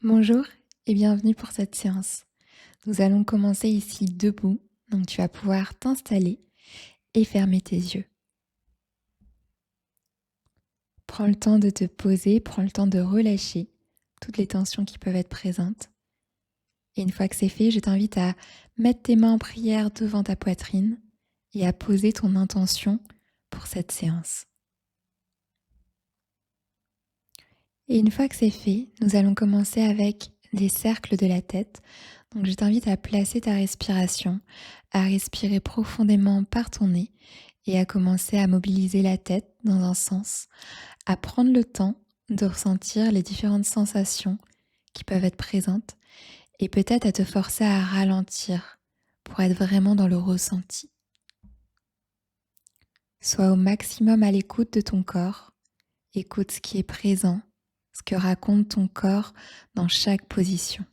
Bonjour et bienvenue pour cette séance. Nous allons commencer ici debout, donc tu vas pouvoir t'installer et fermer tes yeux. Prends le temps de te poser, prends le temps de relâcher toutes les tensions qui peuvent être présentes. Et une fois que c'est fait, je t'invite à mettre tes mains en prière devant ta poitrine et à poser ton intention pour cette séance. Et une fois que c'est fait, nous allons commencer avec des cercles de la tête. Donc je t'invite à placer ta respiration, à respirer profondément par ton nez et à commencer à mobiliser la tête dans un sens, à prendre le temps de ressentir les différentes sensations qui peuvent être présentes et peut-être à te forcer à ralentir pour être vraiment dans le ressenti. Sois au maximum à l'écoute de ton corps, écoute ce qui est présent, ce que raconte ton corps dans chaque position.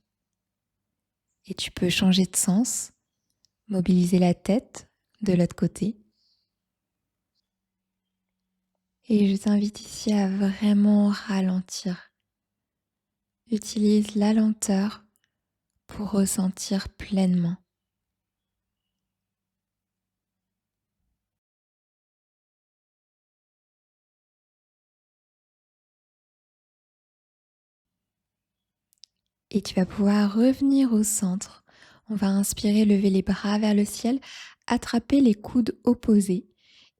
Et tu peux changer de sens, mobiliser la tête de l'autre côté. Et je t'invite ici à vraiment ralentir. Utilise la lenteur pour ressentir pleinement. Et tu vas pouvoir revenir au centre. On va inspirer, lever les bras vers le ciel, attraper les coudes opposés.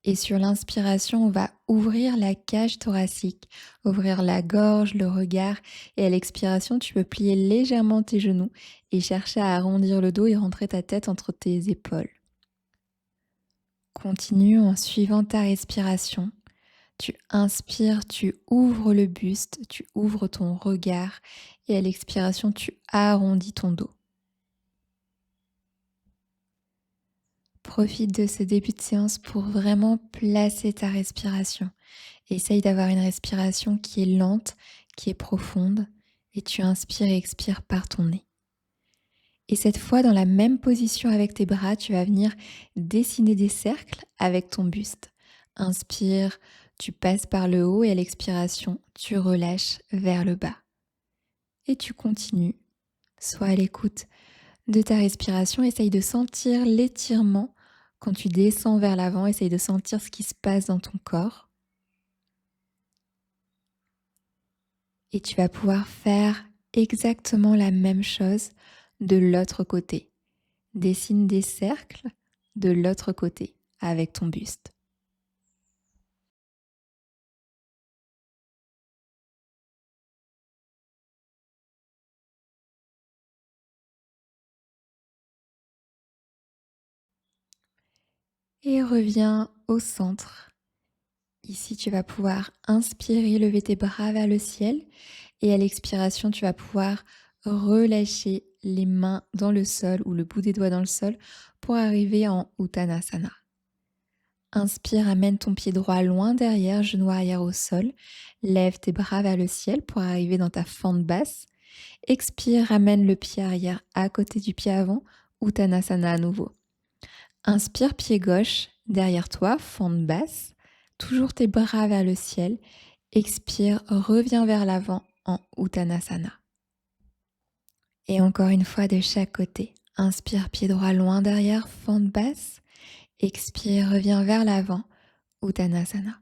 Et sur l'inspiration, on va ouvrir la cage thoracique, ouvrir la gorge, le regard. Et à l'expiration, tu peux plier légèrement tes genoux et chercher à arrondir le dos et rentrer ta tête entre tes épaules. Continue en suivant ta respiration. Tu inspires, tu ouvres le buste, tu ouvres ton regard et à l'expiration, tu arrondis ton dos. Profite de ce début de séance pour vraiment placer ta respiration. Essaye d'avoir une respiration qui est lente, qui est profonde et tu inspires et expires par ton nez. Et cette fois, dans la même position avec tes bras, tu vas venir dessiner des cercles avec ton buste. Inspire, tu passes par le haut et à l'expiration, tu relâches vers le bas. Et tu continues, sois à l'écoute de ta respiration. Essaye de sentir l'étirement quand tu descends vers l'avant. Essaye de sentir ce qui se passe dans ton corps. Et tu vas pouvoir faire exactement la même chose de l'autre côté. Dessine des cercles de l'autre côté avec ton buste. Et reviens au centre. Ici, tu vas pouvoir inspirer, lever tes bras vers le ciel. Et à l'expiration, tu vas pouvoir relâcher les mains dans le sol ou le bout des doigts dans le sol pour arriver en Uttanasana. Inspire, amène ton pied droit loin derrière, genou arrière au sol. Lève tes bras vers le ciel pour arriver dans ta fente basse. Expire, ramène le pied arrière à côté du pied avant, Uttanasana à nouveau. Inspire, pied gauche derrière toi, fente basse. Toujours tes bras vers le ciel. Expire, reviens vers l'avant en Uttanasana. Et encore une fois de chaque côté. Inspire, pied droit loin derrière, fente basse. Expire, reviens vers l'avant, Uttanasana.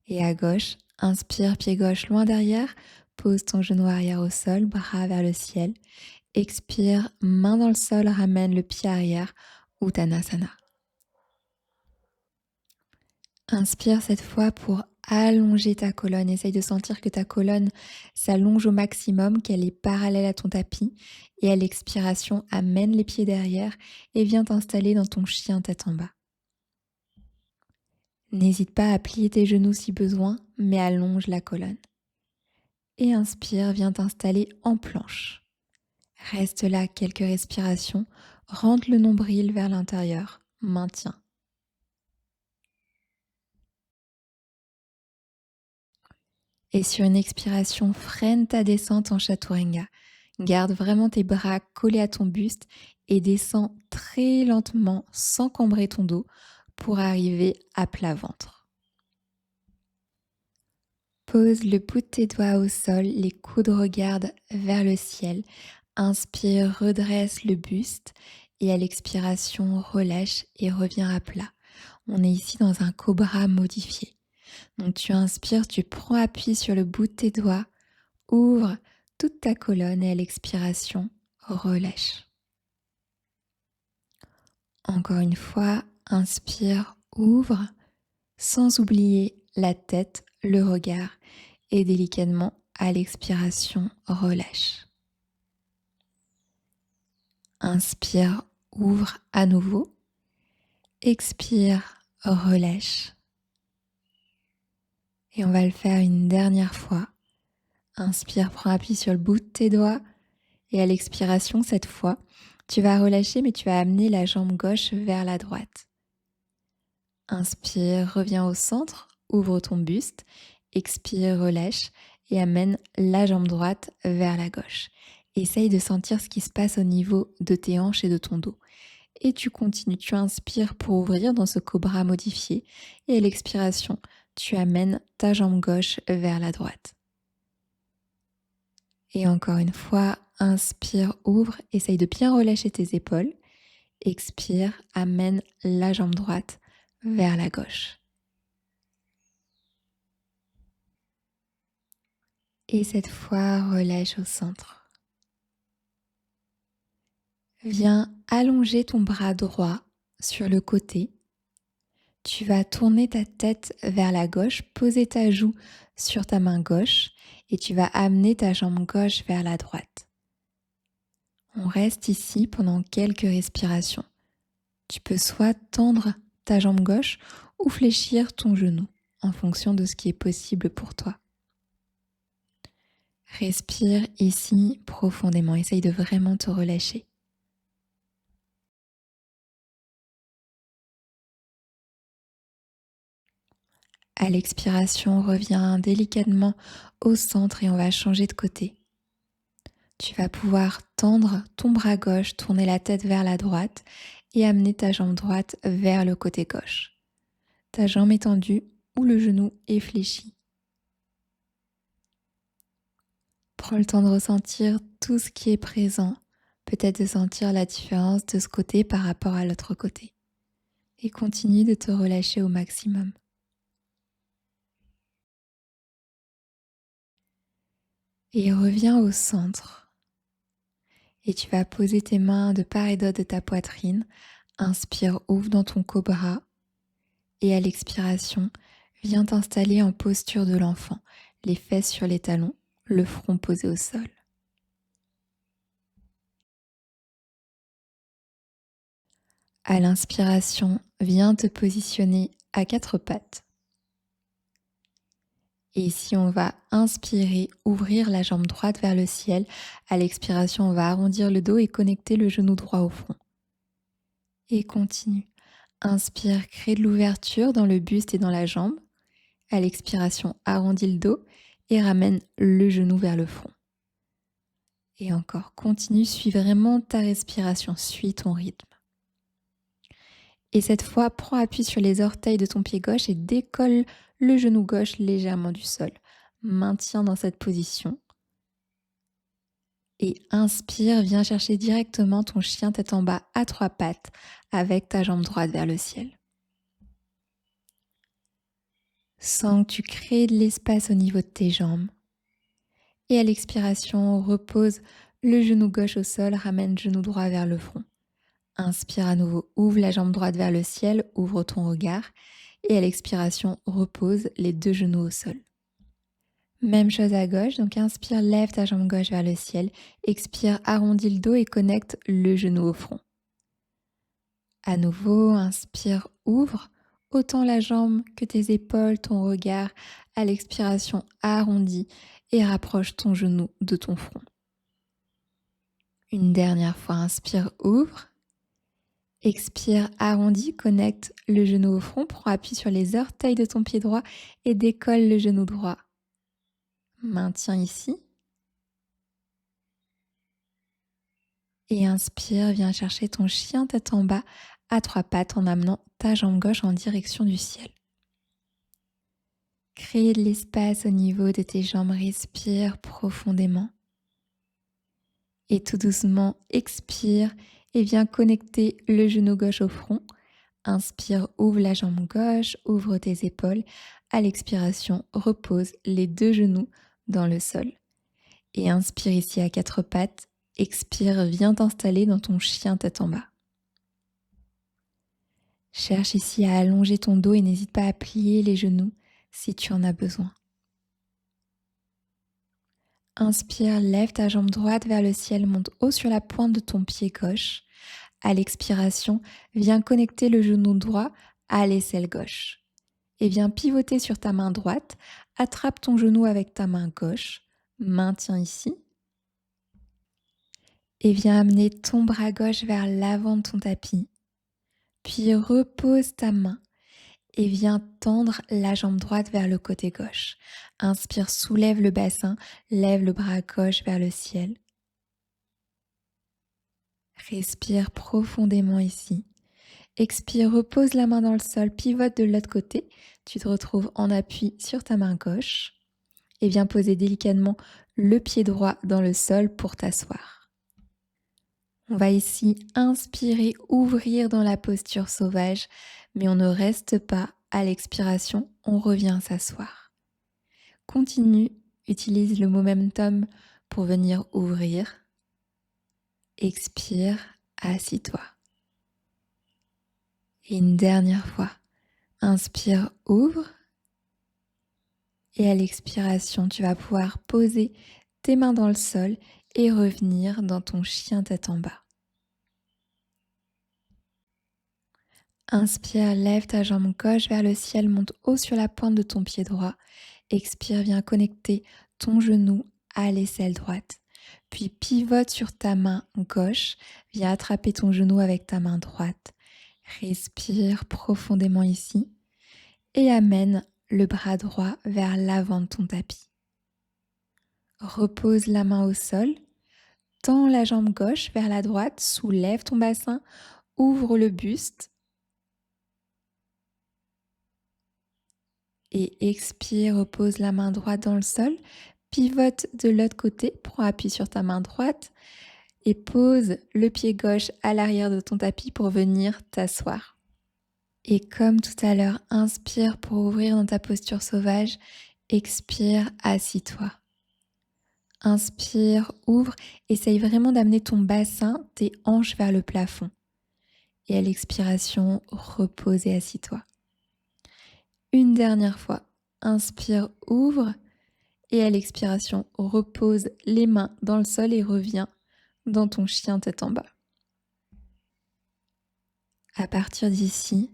Et à gauche, inspire, pied gauche loin derrière, pose ton genou arrière au sol, bras vers le ciel. Expire, main dans le sol, ramène le pied arrière, Uttanasana. Inspire cette fois pour allonger ta colonne. Essaye de sentir que ta colonne s'allonge au maximum, qu'elle est parallèle à ton tapis. Et à l'expiration, amène les pieds derrière et viens t'installer dans ton chien tête en bas. N'hésite pas à plier tes genoux si besoin, mais allonge la colonne. Et inspire, viens t'installer en planche. Reste là quelques respirations, rentre le nombril vers l'intérieur, maintiens. Et sur une expiration, freine ta descente en Chaturanga. Garde vraiment tes bras collés à ton buste et descends très lentement sans cambrer ton dos pour arriver à plat ventre. Pose le bout de tes doigts au sol, les coudes regardent vers le ciel. Inspire, redresse le buste et à l'expiration, relâche et reviens à plat. On est ici dans un cobra modifié. Donc tu inspires, tu prends appui sur le bout de tes doigts, ouvre toute ta colonne et à l'expiration, relâche. Encore une fois, inspire, ouvre, sans oublier la tête, le regard et délicatement à l'expiration, relâche. Inspire, ouvre à nouveau. Expire, relâche. Et on va le faire une dernière fois. Inspire, prends appui sur le bout de tes doigts. Et à l'expiration, cette fois, tu vas relâcher, mais tu vas amener la jambe gauche vers la droite. Inspire, reviens au centre, ouvre ton buste. Expire, relâche et amène la jambe droite vers la gauche. Essaye de sentir ce qui se passe au niveau de tes hanches et de ton dos. Et tu continues, tu inspires pour ouvrir dans ce cobra modifié. Et à l'expiration, tu amènes ta jambe gauche vers la droite. Et encore une fois, inspire, ouvre, essaye de bien relâcher tes épaules. Expire, amène la jambe droite vers la gauche. Et cette fois, relâche au centre. Viens allonger ton bras droit sur le côté. Tu vas tourner ta tête vers la gauche, poser ta joue sur ta main gauche et tu vas amener ta jambe gauche vers la droite. On reste ici pendant quelques respirations. Tu peux soit tendre ta jambe gauche ou fléchir ton genou en fonction de ce qui est possible pour toi. Respire ici profondément, essaye de vraiment te relâcher. À l'expiration, reviens délicatement au centre et on va changer de côté. Tu vas pouvoir tendre ton bras gauche, tourner la tête vers la droite et amener ta jambe droite vers le côté gauche. Ta jambe est tendue ou le genou est fléchi. Prends le temps de ressentir tout ce qui est présent, peut-être de sentir la différence de ce côté par rapport à l'autre côté. Et continue de te relâcher au maximum. Et reviens au centre. Et tu vas poser tes mains de part et d'autre de ta poitrine. Inspire, ouvre dans ton cobra. Et à l'expiration, viens t'installer en posture de l'enfant, les fesses sur les talons, le front posé au sol. À l'inspiration, viens te positionner à quatre pattes. Et ici, on va inspirer, ouvrir la jambe droite vers le ciel. À l'expiration, on va arrondir le dos et connecter le genou droit au front. Et continue. Inspire, crée de l'ouverture dans le buste et dans la jambe. À l'expiration, arrondis le dos et ramène le genou vers le front. Et encore, continue, suis vraiment ta respiration, suis ton rythme. Et cette fois, prends appui sur les orteils de ton pied gauche et décolle le genou gauche légèrement du sol. Maintiens dans cette position. Et inspire, viens chercher directement ton chien tête en bas à trois pattes avec ta jambe droite vers le ciel. Sens que tu crées de l'espace au niveau de tes jambes. Et à l'expiration, repose le genou gauche au sol, ramène le genou droit vers le front. Inspire à nouveau, ouvre la jambe droite vers le ciel, ouvre ton regard. Et à l'expiration, repose les deux genoux au sol. Même chose à gauche, donc inspire, lève ta jambe gauche vers le ciel. Expire, arrondis le dos et connecte le genou au front. À nouveau, inspire, ouvre autant la jambe que tes épaules, ton regard. À l'expiration, arrondis et rapproche ton genou de ton front. Une dernière fois, inspire, ouvre. Expire, arrondis, connecte le genou au front, prends appui sur les orteils de ton pied droit et décolle le genou droit. Maintiens ici. Et inspire, viens chercher ton chien tête en bas à trois pattes en amenant ta jambe gauche en direction du ciel. Crée de l'espace au niveau de tes jambes, respire profondément. Et tout doucement, expire et viens connecter le genou gauche au front. Inspire, ouvre la jambe gauche, ouvre tes épaules. À l'expiration, repose les deux genoux dans le sol. Et inspire ici à quatre pattes. Expire, viens t'installer dans ton chien tête en bas. Cherche ici à allonger ton dos et n'hésite pas à plier les genoux si tu en as besoin. Inspire, lève ta jambe droite vers le ciel, monte haut sur la pointe de ton pied gauche. À l'expiration, viens connecter le genou droit à l'aisselle gauche. Et viens pivoter sur ta main droite, attrape ton genou avec ta main gauche, maintiens ici. Et viens amener ton bras gauche vers l'avant de ton tapis. Puis repose ta main et viens tendre la jambe droite vers le côté gauche. Inspire, soulève le bassin, lève le bras gauche vers le ciel. Respire profondément ici. Expire, repose la main dans le sol, pivote de l'autre côté. Tu te retrouves en appui sur ta main gauche et viens poser délicatement le pied droit dans le sol pour t'asseoir. On va ici inspirer, ouvrir dans la posture sauvage, mais on ne reste pas. À l'expiration, on revient s'asseoir. Continue, utilise le momentum pour venir ouvrir. Expire, assis-toi. Et une dernière fois, inspire, ouvre. Et à l'expiration, tu vas pouvoir poser tes mains dans le sol et revenir dans ton chien tête en bas. Inspire, lève ta jambe gauche vers le ciel, monte haut sur la pointe de ton pied droit. Expire, viens connecter ton genou à l'aisselle droite. Puis pivote sur ta main gauche, viens attraper ton genou avec ta main droite. Respire profondément ici et amène le bras droit vers l'avant de ton tapis. Repose la main au sol, tends la jambe gauche vers la droite, soulève ton bassin, ouvre le buste et expire, repose la main droite dans le sol, pivote de l'autre côté, prends appui sur ta main droite et pose le pied gauche à l'arrière de ton tapis pour venir t'asseoir. Et comme tout à l'heure, inspire pour ouvrir dans ta posture sauvage, expire, assis-toi. Inspire, ouvre, essaye vraiment d'amener ton bassin, tes hanches vers le plafond. Et à l'expiration, repose et assis-toi. Une dernière fois, inspire, ouvre et à l'expiration, repose les mains dans le sol et reviens dans ton chien tête en bas. À partir d'ici,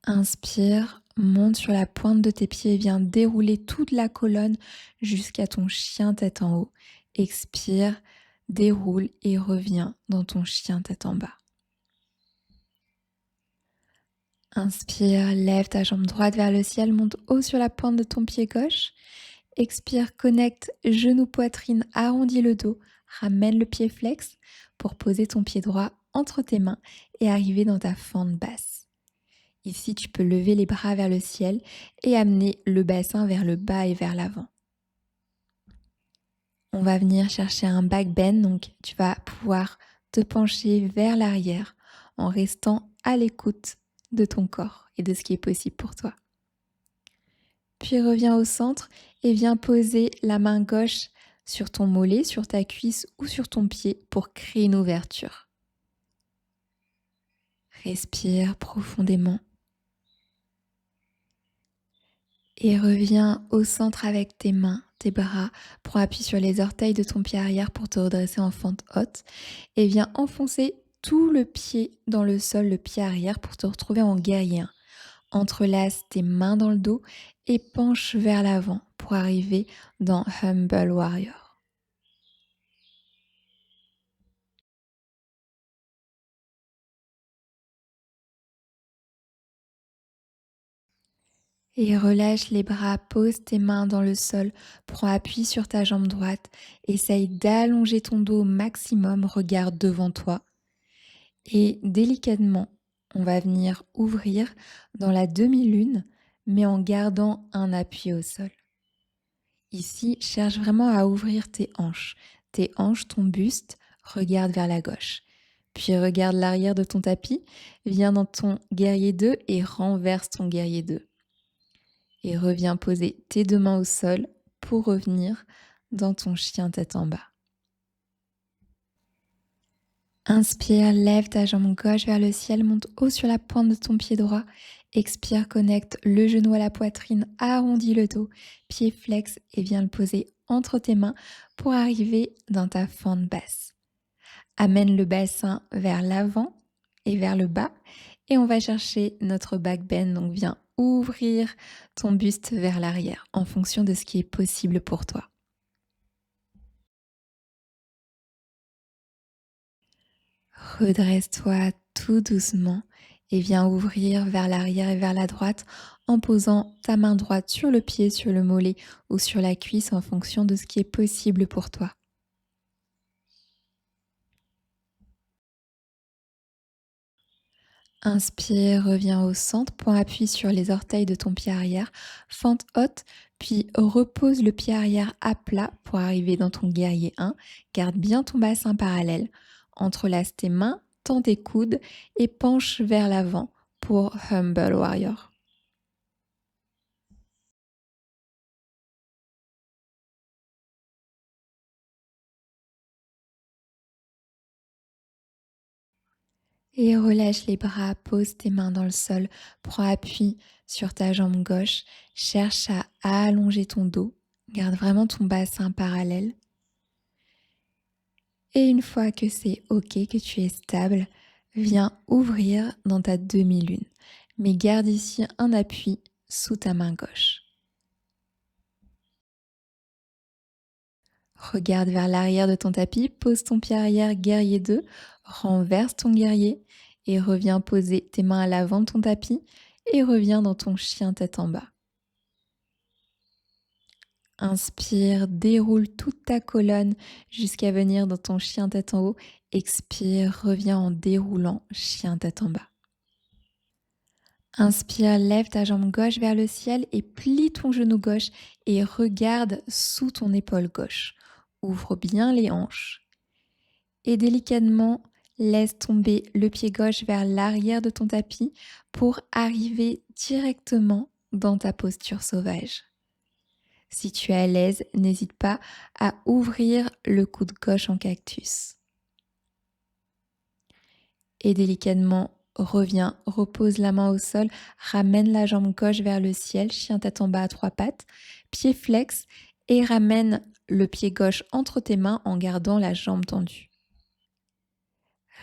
inspire, monte sur la pointe de tes pieds et viens dérouler toute la colonne jusqu'à ton chien tête en haut. Expire, déroule et reviens dans ton chien tête en bas. Inspire, lève ta jambe droite vers le ciel, monte haut sur la pointe de ton pied gauche. Expire, connecte genou, poitrine, arrondis le dos, ramène le pied flex pour poser ton pied droit entre tes mains et arriver dans ta fente basse. Ici, tu peux lever les bras vers le ciel et amener le bassin vers le bas et vers l'avant. On va venir chercher un back bend, donc tu vas pouvoir te pencher vers l'arrière en restant à l'écoute de ton corps et de ce qui est possible pour toi. Puis reviens au centre et viens poser la main gauche sur ton mollet, sur ta cuisse ou sur ton pied pour créer une ouverture. Respire profondément. Et reviens au centre avec tes mains, tes bras. Prends appui sur les orteils de ton pied arrière pour te redresser en fente haute. Et viens enfoncer tout le pied dans le sol, le pied arrière pour te retrouver en guerrier 1. Entrelace tes mains dans le dos et penche vers l'avant pour arriver dans Humble Warrior. Et relâche les bras, pose tes mains dans le sol, prends appui sur ta jambe droite, essaye d'allonger ton dos au maximum, regarde devant toi. Et délicatement, on va venir ouvrir dans la demi-lune, mais en gardant un appui au sol. Ici, cherche vraiment à ouvrir tes hanches. Tes hanches, ton buste, regarde vers la gauche. Puis regarde l'arrière de ton tapis, viens dans ton guerrier 2 et renverse ton guerrier 2. Et reviens poser tes deux mains au sol pour revenir dans ton chien tête en bas. Inspire, lève ta jambe gauche vers le ciel, monte haut sur la pointe de ton pied droit. Expire, connecte le genou à la poitrine, arrondis le dos, pied flex et viens le poser entre tes mains pour arriver dans ta fente basse. Amène le bassin vers l'avant et vers le bas et on va chercher notre back bend. Donc viens ouvrir ton buste vers l'arrière en fonction de ce qui est possible pour toi. Redresse-toi tout doucement et viens ouvrir vers l'arrière et vers la droite en posant ta main droite sur le pied, sur le mollet ou sur la cuisse en fonction de ce qui est possible pour toi. Inspire, reviens au centre, point appui sur les orteils de ton pied arrière, fente haute, puis repose le pied arrière à plat pour arriver dans ton guerrier 1. Garde bien ton bassin parallèle, entrelace tes mains, tends tes coudes et penche vers l'avant pour Humble Warrior. Et relâche les bras, pose tes mains dans le sol, prends appui sur ta jambe gauche, cherche à allonger ton dos, garde vraiment ton bassin parallèle. Et une fois que c'est OK, que tu es stable, viens ouvrir dans ta demi-lune. Mais garde ici un appui sous ta main gauche. Regarde vers l'arrière de ton tapis, pose ton pied arrière, guerrier 2, renverse ton guerrier et reviens poser tes mains à l'avant de ton tapis et reviens dans ton chien tête en bas. Inspire, déroule toute ta colonne jusqu'à venir dans ton chien tête en haut. Expire, reviens en déroulant chien tête en bas. Inspire, lève ta jambe gauche vers le ciel et plie ton genou gauche et regarde sous ton épaule gauche. Ouvre bien les hanches et délicatement laisse tomber le pied gauche vers l'arrière de ton tapis pour arriver directement dans ta posture sauvage. Si tu es à l'aise, n'hésite pas à ouvrir le coude gauche en cactus. Et délicatement, reviens, repose la main au sol, ramène la jambe gauche vers le ciel, chien tête en bas à trois pattes, pied flex et ramène le pied gauche entre tes mains en gardant la jambe tendue.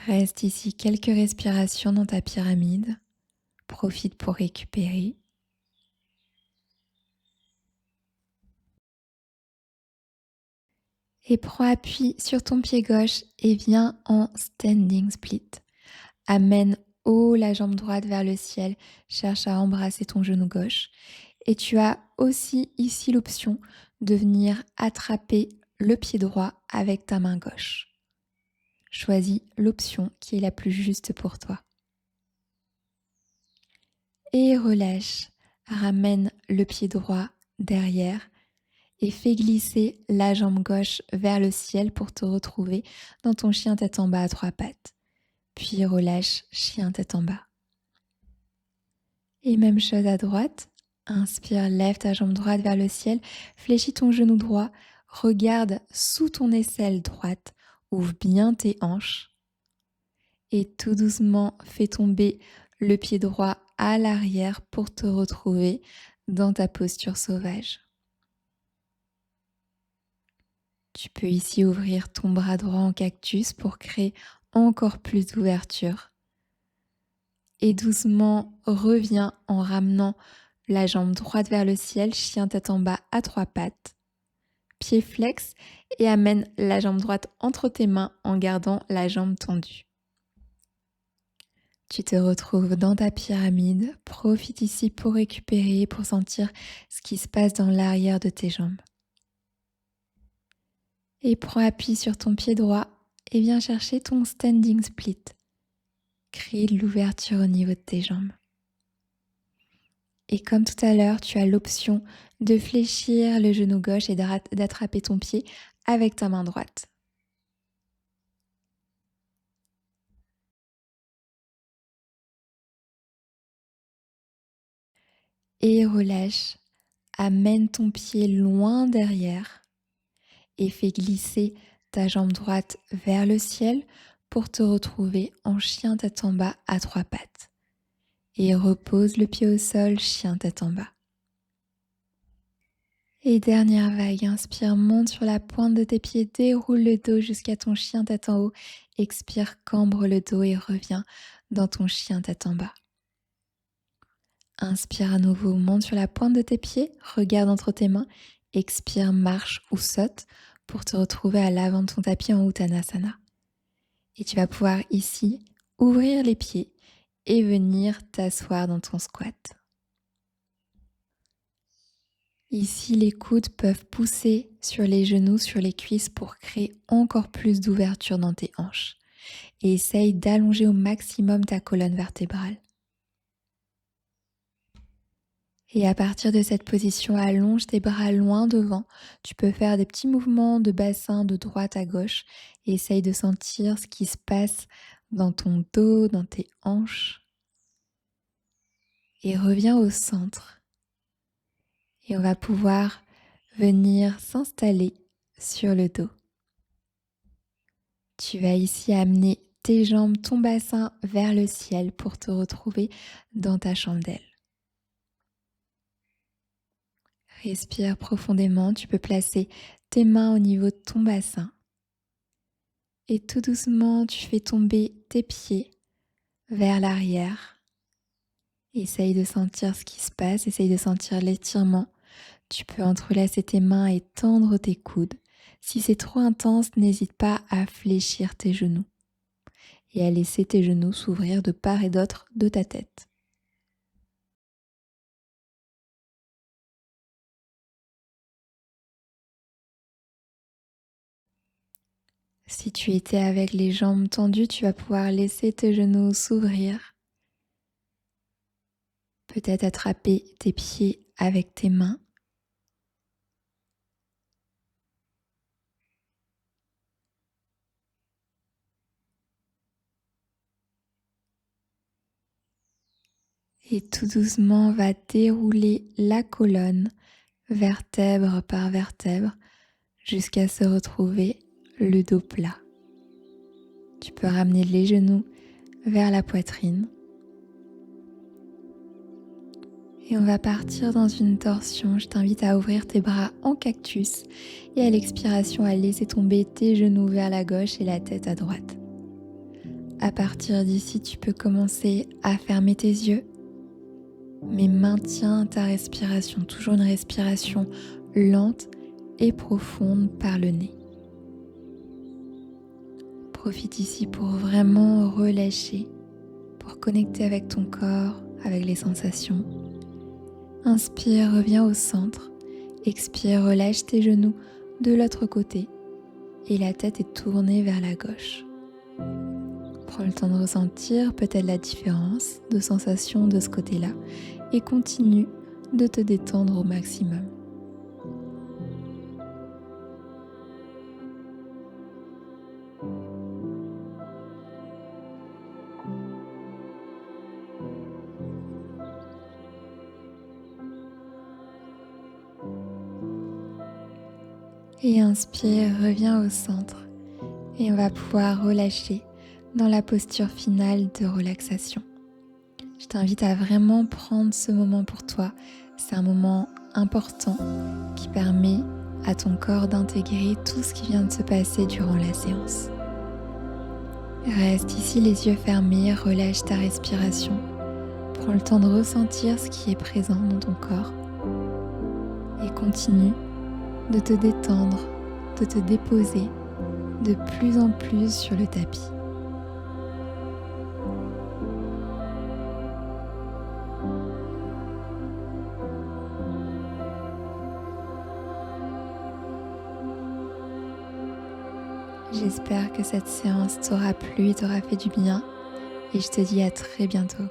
Reste ici quelques respirations dans ta pyramide. Profite pour récupérer. Et prends appui sur ton pied gauche et viens en standing split. Amène haut la jambe droite vers le ciel, cherche à embrasser ton genou gauche. Et tu as aussi ici l'option de venir attraper le pied droit avec ta main gauche. Choisis l'option qui est la plus juste pour toi. Et relâche, ramène le pied droit derrière et fais glisser la jambe gauche vers le ciel pour te retrouver dans ton chien tête en bas à trois pattes. Puis relâche, chien tête en bas. Et même chose à droite. Inspire, lève ta jambe droite vers le ciel, fléchis ton genou droit, regarde sous ton aisselle droite, ouvre bien tes hanches et tout doucement fais tomber le pied droit à l'arrière pour te retrouver dans ta posture sauvage. Tu peux ici ouvrir ton bras droit en cactus pour créer encore plus d'ouverture. Et doucement, reviens en ramenant la jambe droite vers le ciel, chien tête en bas à trois pattes, pied flex et amène la jambe droite entre tes mains en gardant la jambe tendue. Tu te retrouves dans ta pyramide, profite ici pour récupérer, pour sentir ce qui se passe dans l'arrière de tes jambes. Et prends appui sur ton pied droit et viens chercher ton standing split. Crée de l'ouverture au niveau de tes jambes. Et comme tout à l'heure, tu as l'option de fléchir le genou gauche et d'attraper ton pied avec ta main droite. Et relâche. Amène ton pied loin derrière et fais glisser ta jambe droite vers le ciel pour te retrouver en chien tête en bas à trois pattes. Et repose le pied au sol, chien tête en bas. Et dernière vague, inspire, monte sur la pointe de tes pieds, déroule le dos jusqu'à ton chien tête en haut. Expire, cambre le dos et reviens dans ton chien tête en bas. Inspire à nouveau, monte sur la pointe de tes pieds, regarde entre tes mains. Expire, marche ou saute pour te retrouver à l'avant de ton tapis en Uttanasana. Et tu vas pouvoir ici ouvrir les pieds et venir t'asseoir dans ton squat. Ici, les coudes peuvent pousser sur les genoux, sur les cuisses pour créer encore plus d'ouverture dans tes hanches. Et essaye d'allonger au maximum ta colonne vertébrale. Et à partir de cette position, allonge tes bras loin devant. Tu peux faire des petits mouvements de bassin de droite à gauche. Et essaye de sentir ce qui se passe dans ton dos, dans tes hanches. Et reviens au centre. Et on va pouvoir venir s'installer sur le dos. Tu vas ici amener tes jambes, ton bassin vers le ciel pour te retrouver dans ta chandelle. Respire profondément, tu peux placer tes mains au niveau de ton bassin. Et tout doucement, tu fais tomber tes pieds vers l'arrière. Essaye de sentir ce qui se passe, essaye de sentir l'étirement. Tu peux entrelacer tes mains et tendre tes coudes. Si c'est trop intense, n'hésite pas à fléchir tes genoux et à laisser tes genoux s'ouvrir de part et d'autre de ta tête. Si tu étais avec les jambes tendues, tu vas pouvoir laisser tes genoux s'ouvrir. Peut-être attraper tes pieds avec tes mains. Et tout doucement, on va dérouler la colonne, vertèbre par vertèbre, jusqu'à se retrouver le dos plat. Tu peux ramener les genoux vers la poitrine. Et on va partir dans une torsion. Je t'invite à ouvrir tes bras en cactus et à l'expiration à laisser tomber tes genoux vers la gauche et la tête à droite. À partir d'ici, tu peux commencer à fermer tes yeux, mais maintiens ta respiration, toujours une respiration lente et profonde par le nez. Profite ici pour vraiment relâcher, pour connecter avec ton corps, avec les sensations. Inspire, reviens au centre. Expire, relâche tes genoux de l'autre côté et la tête est tournée vers la gauche. Prends le temps de ressentir peut-être la différence de sensation de ce côté-là et continue de te détendre au maximum. Et inspire, reviens au centre et on va pouvoir relâcher dans la posture finale de relaxation. Je t'invite à vraiment prendre ce moment pour toi. C'est un moment important qui permet à ton corps d'intégrer tout ce qui vient de se passer durant la séance. Reste ici les yeux fermés, relâche ta respiration. Prends le temps de ressentir ce qui est présent dans ton corps et continue de te détendre, de te déposer de plus en plus sur le tapis. J'espère que cette séance t'aura plu et t'aura fait du bien et je te dis à très bientôt.